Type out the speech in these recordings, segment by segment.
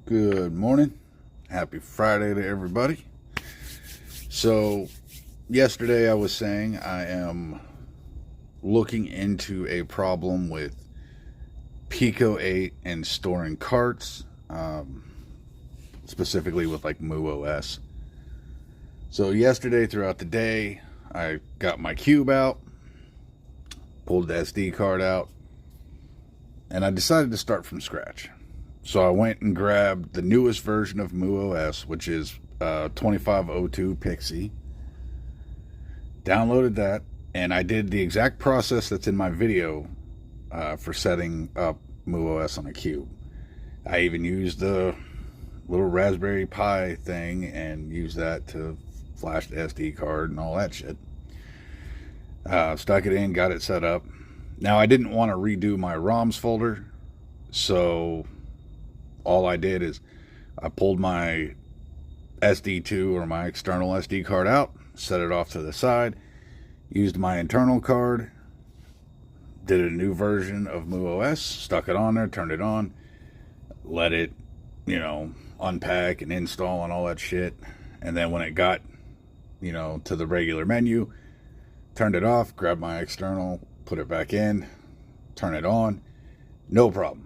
Good morning. Happy Friday to everybody. So, yesterday I was saying I am looking into a problem with Pico8 and storing carts, specifically with like MuOs. So, yesterday throughout the day, I got my cube out, pulled the SD card out, and I decided to start from scratch. So I went and grabbed the newest version of MuOs, which is 2502 Pixie. Downloaded that, and I did the exact process that's in my video for setting up MuOs on a cube. I even used the little Raspberry Pi thing and used that to flash the SD card and all that shit. Stuck it in, got it set up. Now I didn't want to redo my ROMs folder, so all I did is I pulled my SD2 or my external SD card out, set it off to the side, used my internal card, did a new version of MuOs, stuck it on there, turned it on, let it, unpack and install and all that shit. And then when it got, to the regular menu, turned it off, grabbed my external, put it back in, turn it on, no problem.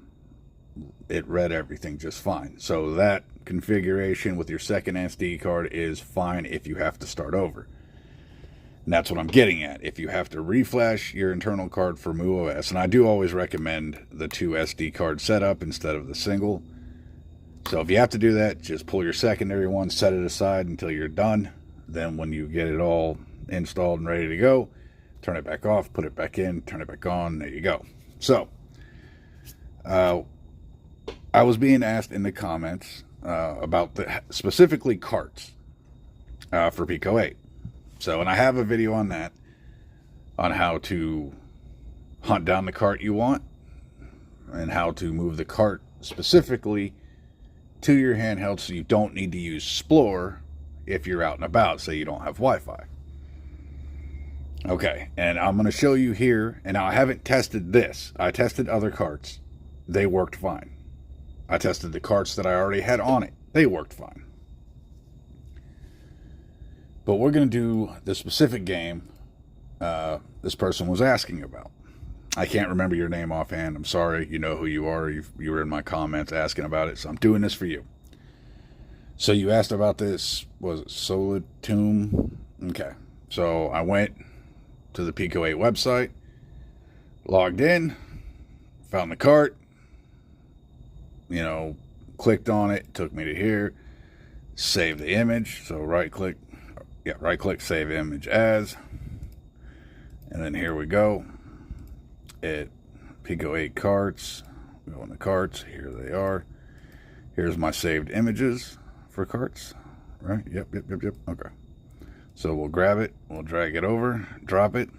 It read everything just fine. So that configuration with your second SD card is fine if you have to start over. And that's what I'm getting at. If you have to reflash your internal card for MuOs, and I do always recommend the 2 SD card setup instead of the single. So if you have to do that, just pull your secondary one, set it aside until you're done. Then when you get it all installed and ready to go, turn it back off, put it back in, turn it back on, there you go. So, I was being asked in the comments about specifically carts for Pico8. So, and I have a video on that, on how to hunt down the cart you want and how to move the cart specifically to your handheld so you don't need to use Explore if you're out and about, say you don't have Wi-Fi. Okay, and I'm going to show you here, and now I haven't tested this. I tested other carts. They worked fine. I tested the carts that I already had on it. They worked fine. But we're going to do the specific game this person was asking about. I can't remember your name offhand. I'm sorry. You know who you are. You were in my comments asking about it, so I'm doing this for you. So you asked about this, was it Solid Tomb? Okay. So I went to the Pico8 website, logged in, found the cart, clicked on it, took me to here, saved the image. So right click, save image as, and then here we go. Pico8 carts, go in the carts, here they are. Here's my saved images for carts, right? Yep, okay. So we'll grab it, we'll drag it over, drop it.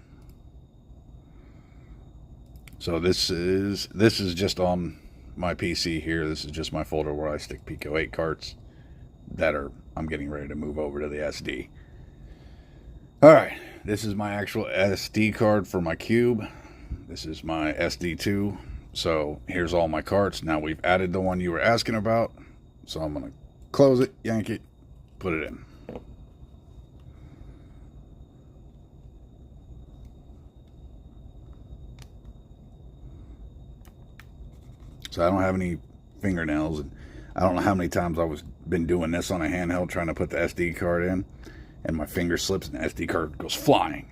So this is just on my PC here. This is just my folder where I stick Pico8 carts that I'm getting ready to move over to the SD. All right, this is my actual SD card for my cube. This is my SD2. So here's all my carts. Now we've added the one you were asking about. So I'm gonna close it, yank it, put it in. So I don't have any fingernails, and I don't know how many times been doing this on a handheld trying to put the SD card in, and my finger slips and the SD card goes flying.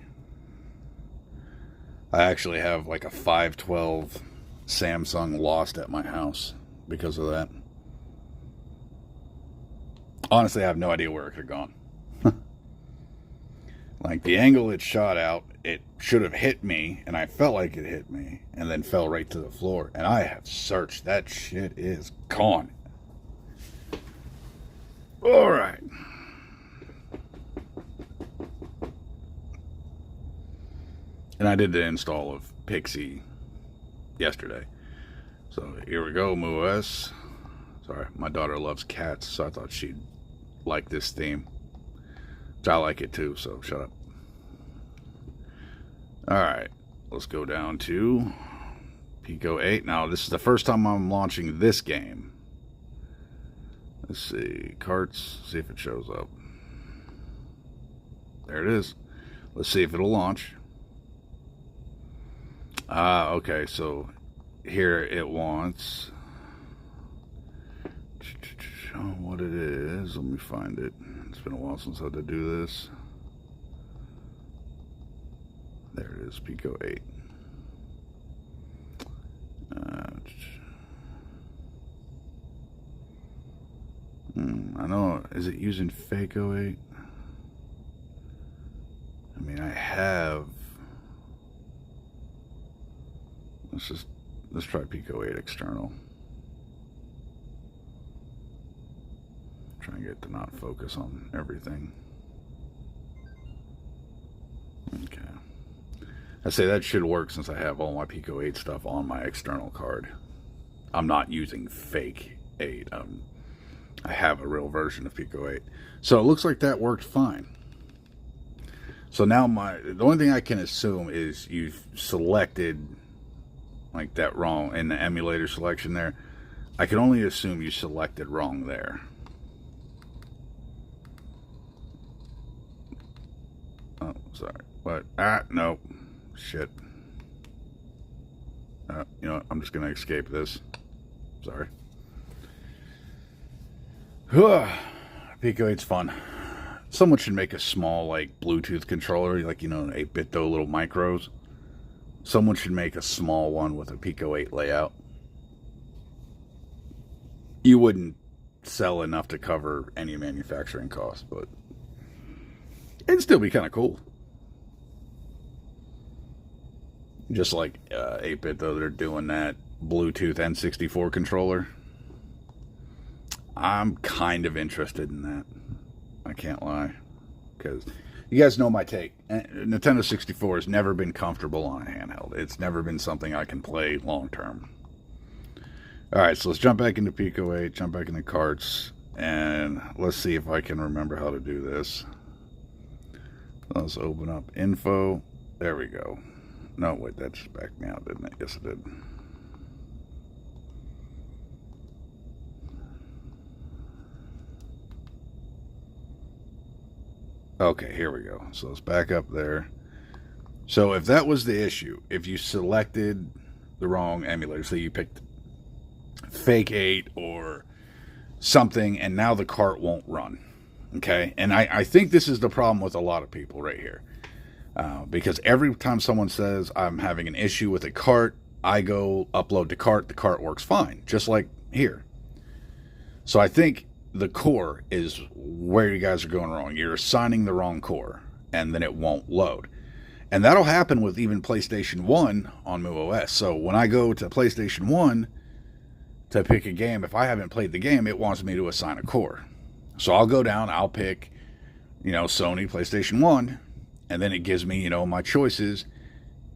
I actually have like a 512 Samsung lost at my house because of that. Honestly, I have no idea where it could have gone. Like the angle it shot out, it should have hit me, and I felt like it hit me, and then fell right to the floor. And I have searched. That shit is gone. All right. And I did the install of Pixie yesterday. So here we go, MuOs. Sorry, my daughter loves cats, so I thought she'd like this theme. Which I like it too, so shut up. Alright, let's go down to Pico8. Now, this is the first time I'm launching this game. Let's see, carts, see if it shows up. There it is. Let's see if it'll launch. Okay, so here it wants what it is. Let me find it. It's been a while since I had to do this. There it is, Pico8. I know, is it using fypage? I mean, I have. Let's try Pico8 external. Try and get it to not focus on everything. Okay. I say that should work since I have all my Pico8 stuff on my external card. I'm not using fake 8. I have a real version of Pico8. So it looks like that worked fine. So now the only thing I can assume is you've selected like that wrong in the emulator selection there. I can only assume you selected wrong there. Oh, sorry. What? No. Shit. You know what? I'm just going to escape this. Sorry. Pico8's fun. Someone should make a small, like, Bluetooth controller, like, you know, an 8-bit though, little micros. Someone should make a small one with a Pico8 layout. You wouldn't sell enough to cover any manufacturing costs, but it'd still be kind of cool. Just like 8-bit though, they're doing that Bluetooth N64 controller. I'm kind of interested in that. I can't lie, because you guys know my take. Nintendo 64 has never been comfortable on a handheld. It's never been something I can play long term. Alright, so let's jump back into Pico8, jump back into carts, and let's see if I can remember how to do this. Let's open up info. There we go. No, wait, that just backed me out, didn't it? Yes, it did. Okay, here we go. So let's back up there. So if that was the issue, if you selected the wrong emulator, so you picked fypage or something, and now the cart won't run, okay? And I think this is the problem with a lot of people right here. Because every time someone says I'm having an issue with a cart, I go upload to cart, the cart works fine, just like here. So I think the core is where you guys are going wrong. You're assigning the wrong core, and then it won't load. And that'll happen with even PlayStation 1 on MuOs. So when I go to PlayStation 1 to pick a game, if I haven't played the game, it wants me to assign a core. So I'll go down, I'll pick, you know, Sony PlayStation 1, and then it gives me, you know, my choices,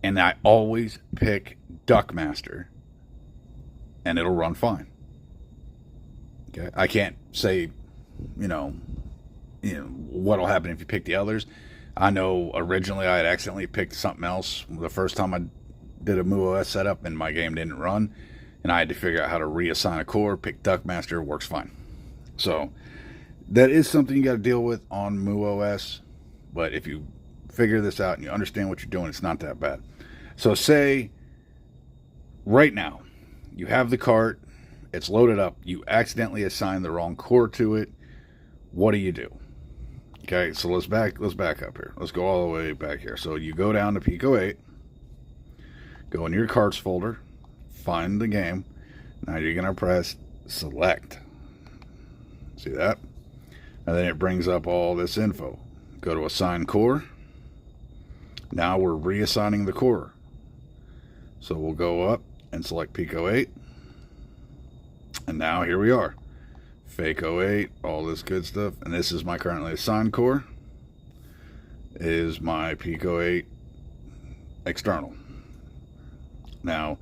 and I always pick Duckmaster, and it'll run fine. Okay, I can't say, you know what'll happen if you pick the others. I know originally I had accidentally picked something else the first time I did a MuOs setup, and my game didn't run, and I had to figure out how to reassign a core. Pick Duckmaster, works fine. So that is something you got to deal with on MuOs, but if you figure this out and you understand what you're doing, it's not that bad. So say right now you have the cart, it's loaded up, you accidentally assign the wrong core to it. What do you do? Okay, so let's back up here. Let's go all the way back here. So you go down to Pico8, go into your carts folder, find the game. Now you're going to press select. See that? And then it brings up all this info. Go to assign core. Now we're reassigning the core. So we'll go up and select Pico8. And now here we are. fypage, all this good stuff. And this is my currently assigned core. Is my Pico8 external. Now,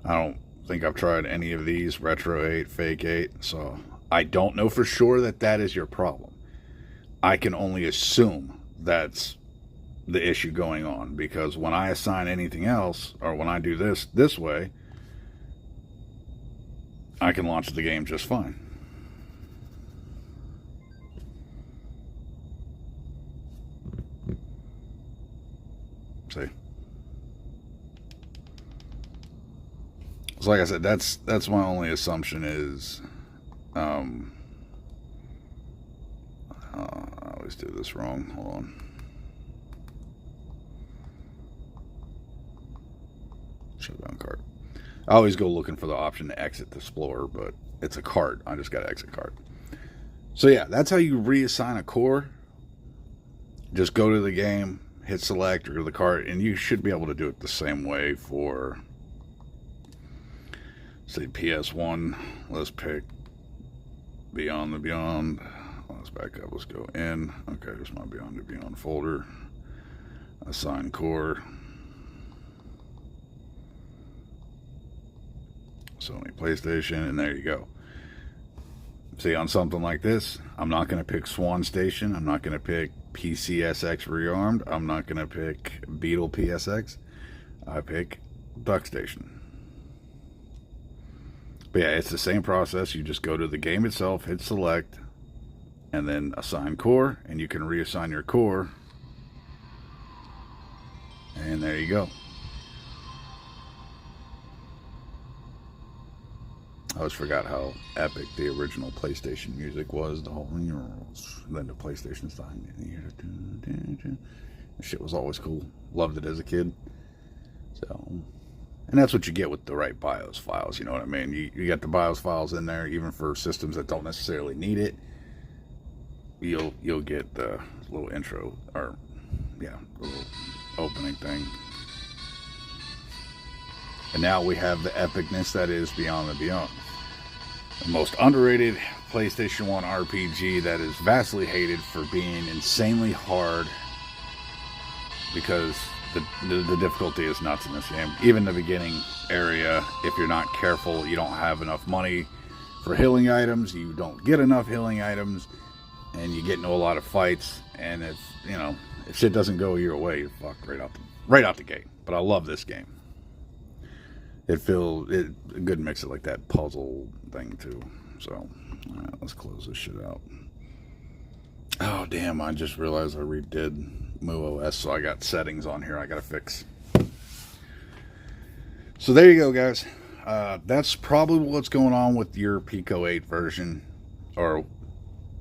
I don't think I've tried any of these, Retro 8, Fake 8, so I don't know for sure that that is your problem. I can only assume that's the issue going on, because when I assign anything else, or when I do this way, I can launch the game just fine. So like I said, that's my only assumption is, I always do this wrong. Hold on. Shutdown cart. I always go looking for the option to exit the Explorer, but it's a cart. I just got to exit cart. So yeah, that's how you reassign a core. Just go to the game, hit select or the cart, and you should be able to do it the same way for, say, PS1. Let's pick Beyond the Beyond. Let's back up. Let's go in. Okay, there's my Beyond the Beyond folder. Assign core. Sony PlayStation, and there you go. See, on something like this, I'm not going to pick Swan Station. I'm not going to pick PCSX Rearmed. I'm not going to pick Beetle PSX. I pick Duck Station. But yeah, it's the same process. You just go to the game itself, hit select, and then assign core, and you can reassign your core. And there you go. I always forgot how epic the original PlayStation music was. The whole, then the PlayStation sign. The shit was always cool. Loved it as a kid. So, and that's what you get with the right BIOS files. You know what I mean? You got the BIOS files in there, even for systems that don't necessarily need it. You'll get the little intro, or yeah, the little opening thing. And now we have the epicness that is Beyond the Beyond. The most underrated PlayStation 1 RPG that is vastly hated for being insanely hard, because the difficulty is nuts in this game. Even the beginning area, if you're not careful, you don't have enough money for healing items, you don't get enough healing items, and you get into a lot of fights, and if shit doesn't go your way, you're fucked right out the gate. But I love this game. A good mix of like that puzzle thing too. So, all right, let's close this shit out. Oh damn! I just realized I redid MuOs, so I got settings on here I gotta fix. So there you go, guys. That's probably what's going on with your Pico8 version, or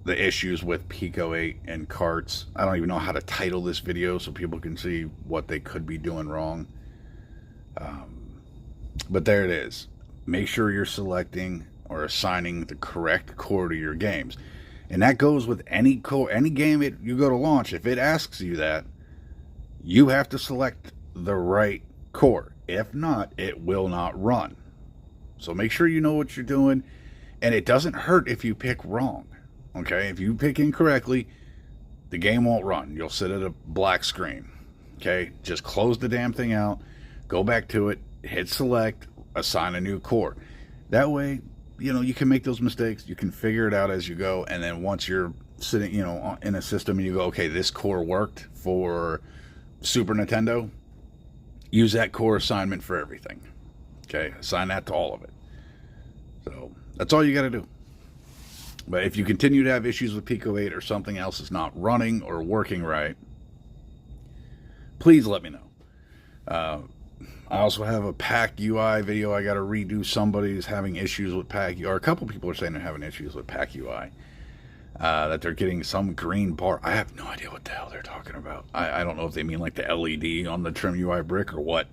the issues with Pico8 and carts. I don't even know how to title this video so people can see what they could be doing wrong. But there it is. Make sure you're selecting or assigning the correct core to your games. And that goes with any core, any game you go to launch. If it asks you that, you have to select the right core. If not, it will not run. So make sure you know what you're doing. And it doesn't hurt if you pick wrong. Okay? If you pick incorrectly, the game won't run. You'll sit at a black screen. Okay? Just close the damn thing out. Go back to it. Hit select, assign a new core. That way, you can make those mistakes. You can figure it out as you go. And then once you're sitting, in a system and you go, okay, this core worked for Super Nintendo, use that core assignment for everything. Okay, assign that to all of it. So that's all you got to do. But if you continue to have issues with Pico8 or something else is not running or working right, please let me know. I also have a Pack UI video I got to redo. Somebody's having issues with Pack UI, or a couple people are saying they're having issues with Pack UI. That they're getting some green bar. I have no idea what the hell they're talking about. I don't know if they mean like the LED on the trim UI brick or what.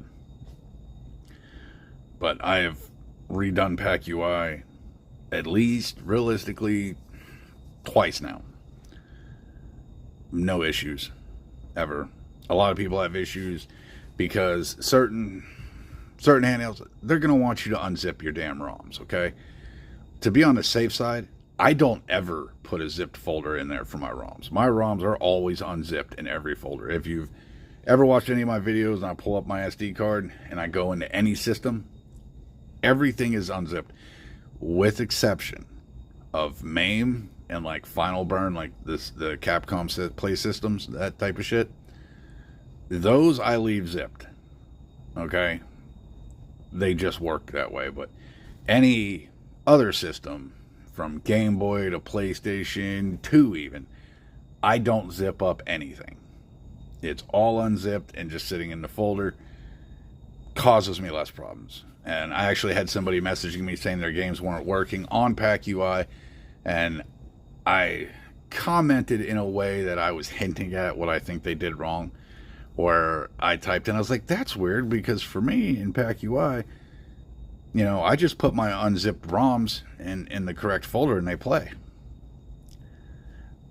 But I have redone Pack UI at least, realistically, twice now. No issues. Ever. A lot of people have issues because certain handhelds, they're going to want you to unzip your damn ROMs, okay? To be on the safe side, I don't ever put a zipped folder in there for my ROMs. My ROMs are always unzipped in every folder. If you've ever watched any of my videos and I pull up my SD card and I go into any system, everything is unzipped, with exception of MAME and like Final Burn, like the Capcom Play Systems, that type of shit. Those I leave zipped, okay? They just work that way. But any other system, from Game Boy to PlayStation 2 even, I don't zip up anything. It's all unzipped and just sitting in the folder. Causes me less problems. And I actually had somebody messaging me saying their games weren't working on Pack UI, and I commented in a way that I was hinting at what I think they did wrong, where I typed in, I was like, that's weird, because for me in Pack UI, you know, I just put my unzipped ROMs in the correct folder and they play.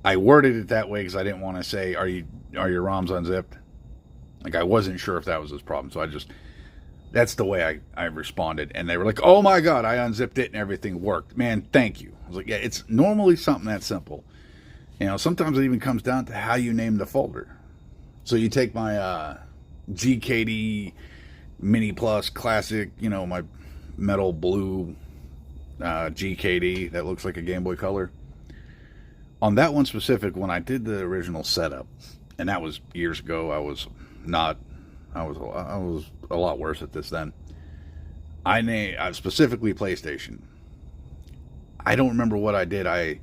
I worded it that way because I didn't want to say, are your ROMs unzipped? Like, I wasn't sure if that was his problem, so that's the way I responded. And they were like, oh my God, I unzipped it and everything worked. Man, thank you. I was like, yeah, it's normally something that simple. You know, sometimes it even comes down to how you name the folder. So you take my GKD Mini Plus Classic, you know, my metal blue GKD that looks like a Game Boy Color. On that one specific, when I did the original setup, and that was years ago, I was a lot worse at this then. I named specifically PlayStation. I don't remember what I did. I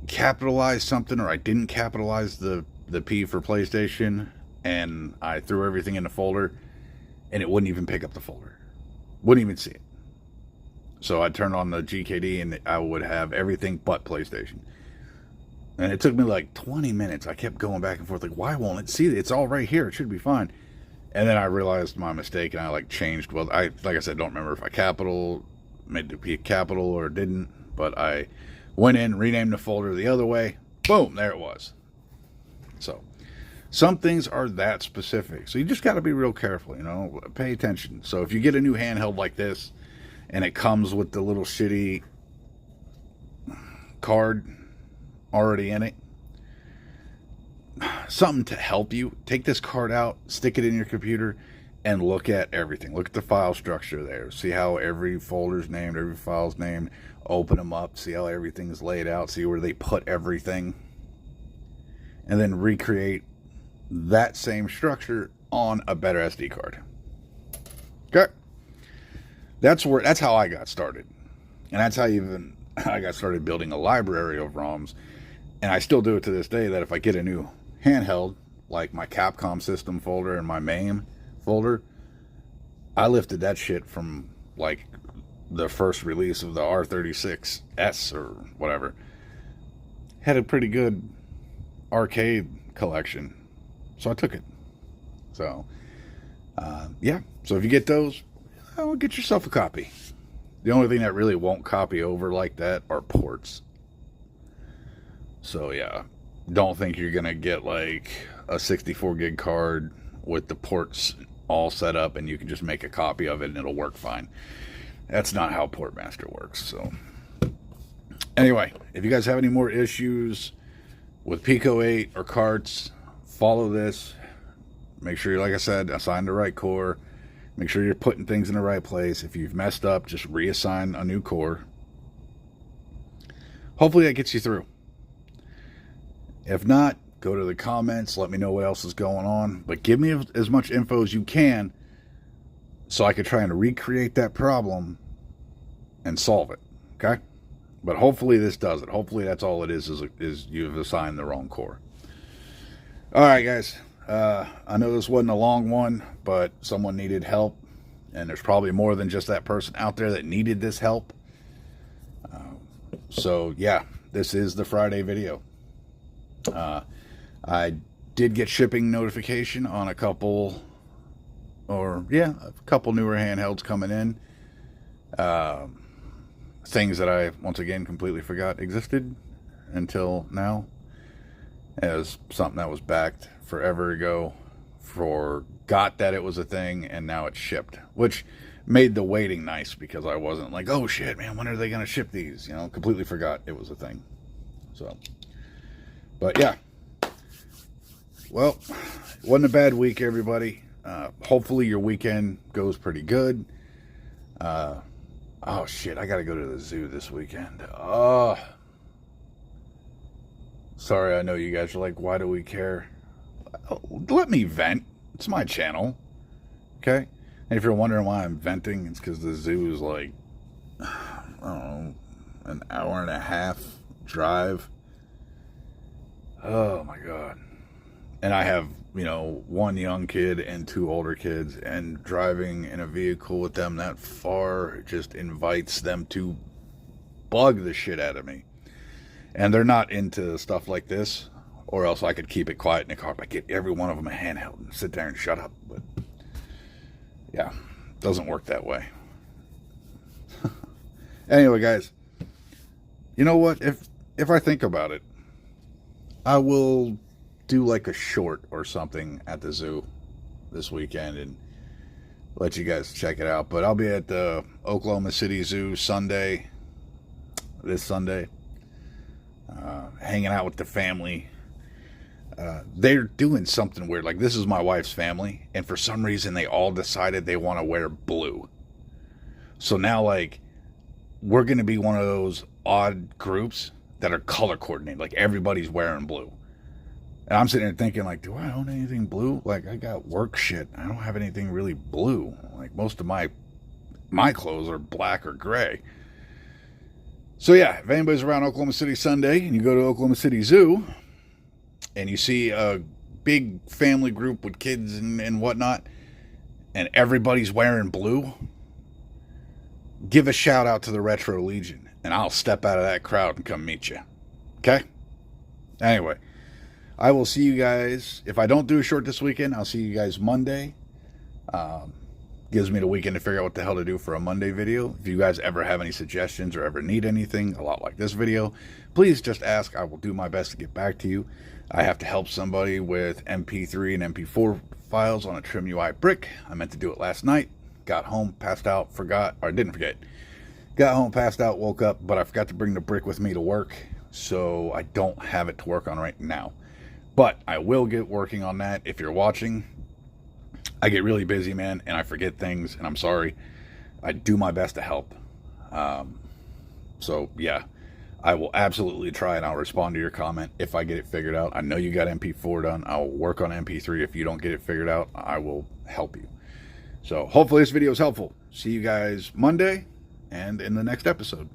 capitalized something, or I didn't capitalize the P for PlayStation, and I threw everything in the folder, and it wouldn't even pick up the folder. Wouldn't even see it. So I turned on the GKD, and I would have everything but PlayStation. And it took me like 20 minutes. I kept going back and forth, like, why won't it see it? It's all right here. It should be fine. And then I realized my mistake, and I like changed. Well, like I said, don't remember if I made the P capital or didn't, but I went in, renamed the folder the other way. Boom, there it was. So some things are that specific. So you just got to be real careful, you know, pay attention. So if you get a new handheld like this and it comes with the little shitty card already in it, something to help you, take this card out, stick it in your computer, and look at everything. Look at the file structure there. See how every folder's named, every file's named. Open them up, see how everything's laid out, see where they put everything, and then recreate that same structure on a better SD card. Okay, that's how I got started, and that's how I got started building a library of ROMs. And I still do it to this day, that if I get a new handheld, like my Capcom system folder and my MAME folder, I lifted that shit from like the first release of the R36S or whatever. Had a pretty good arcade collection, so I took it. So yeah, so if you get those, get yourself a copy. The only thing that really won't copy over like that are ports. So yeah, don't think you're gonna get like a 64 gig card with the ports all set up and you can just make a copy of it and it'll work fine. That's not how Portmaster works. So anyway, if you guys have any more issues with Pico8 or carts, follow this. Make sure, like I said, assign the right core. Make sure you're putting things in the right place. If you've messed up, just reassign a new core. Hopefully that gets you through. If not, go to the comments. Let me know what else is going on. But give me as much info as you can so I could try and recreate that problem and solve it. Okay? But hopefully this does it. Hopefully that's all it is you've assigned the wrong core. All right, guys. I know this wasn't a long one, but someone needed help. And there's probably more than just that person out there that needed this help. So, yeah, this is the Friday video. I did get shipping notification on a couple newer handhelds coming in. Things that I, once again, completely forgot existed until now. As something that was backed forever ago, forgot that it was a thing, and now it's shipped. Which made the waiting nice, because I wasn't like, oh shit, man, when are they going to ship these? You know, completely forgot it was a thing. So, but yeah. Well, it wasn't a bad week, everybody. Hopefully your weekend goes pretty good. Oh shit, I gotta go to the zoo this weekend. Oh, sorry, I know you guys are like, why do we care? Let me vent. It's my channel. Okay? And if you're wondering why I'm venting, it's because the zoo is like, I don't know, an hour and a half drive. Oh my God. And I have you know, one young kid and two older kids, and driving in a vehicle with them that far just invites them to bug the shit out of me. And they're not into stuff like this, or else I could keep it quiet in the car. I get every one of them a handheld and sit there and shut up. But yeah, doesn't work that way. Anyway, guys, you know what? If I think about it, I will do like a short or something at the zoo this weekend and let you guys check it out. But I'll be at the Oklahoma City Zoo this Sunday, hanging out with the family. They're doing something weird. Like, this is my wife's family, and for some reason they all decided they want to wear blue. So now, like, we're going to be one of those odd groups that are color coordinated. Like, everybody's wearing blue. And I'm sitting there thinking, like, do I own anything blue? Like, I got work shit. I don't have anything really blue. Like, most of my clothes are black or gray. So, yeah, if anybody's around Oklahoma City Sunday and you go to Oklahoma City Zoo and you see a big family group with kids and whatnot, and everybody's wearing blue, give a shout out to the Retro Legion, and I'll step out of that crowd and come meet you. Okay? Anyway, I will see you guys. If I don't do a short this weekend, I'll see you guys Monday. Gives me the weekend to figure out what the hell to do for a Monday video. If you guys ever have any suggestions or ever need anything, a lot like this video, please just ask. I will do my best to get back to you. I have to help somebody with MP3 and MP4 files on a Trim UI brick. I meant to do it last night. Got home, passed out, forgot, or didn't forget. Got home, passed out, woke up, but I forgot to bring the brick with me to work, so I don't have it to work on right now. But I will get working on that. If you're watching, I get really busy, man, and I forget things, and I'm sorry. I do my best to help. So, yeah, I will absolutely try, and I'll respond to your comment if I get it figured out. I know you got MP4 done. I'll work on MP3. If you don't get it figured out, I will help you. So, hopefully this video is helpful. See you guys Monday and in the next episode.